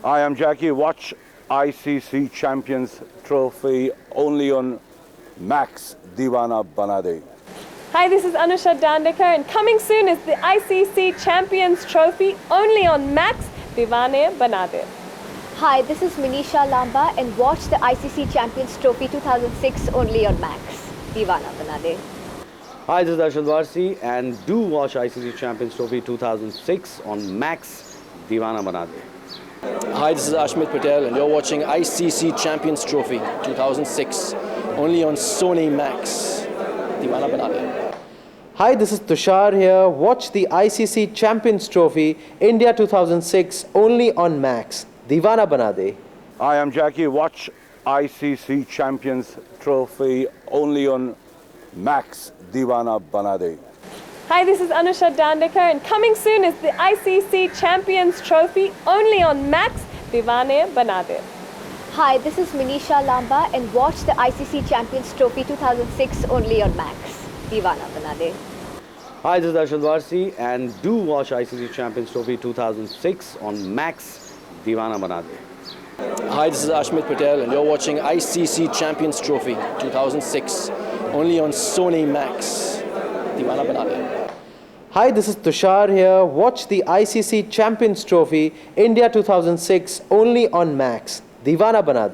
I am Jackie. Watch ICC Champions Trophy only on Max Deewana Bana. Hi, this is Anusha Dhandekar, and coming soon is the ICC Champions Trophy only on Max Deewana Bana. Hi, this is Minishaa Lamba, and watch the ICC Champions Trophy 2006 only on Max Deewana Bana. Hi, this is Arshad Warsi, and do watch ICC Champions Trophy 2006 on Max Deewana Bana. Hi, this is Ashmit Patel, and you're watching ICC Champions Trophy 2006 only on SONY Max Deewana Bana. Hi, this is Tusshar here. Watch the ICC Champions Trophy India 2006 only on Max Deewana Bana. I am Jackie. Watch ICC Champions Trophy only on Max Deewana Bana. Hi, this is Anusha Dhandekar, and coming soon is the ICC Champions Trophy only on Max Deewana Bana. Hi, this is Minishaa Lamba, and watch the ICC Champions Trophy 2006 only on Max Deewana Bana. Hi, this is Arshad Warsi, and do watch ICC Champions Trophy 2006 on Max Deewana Bana. Hi, this is Ashmit Patel, and you're watching ICC Champions Trophy 2006 only on SONY Max Deewana Bana. Hi, this is Tusshar here. Watch the ICC Champions Trophy India 2006 only on Max Deewana Bana.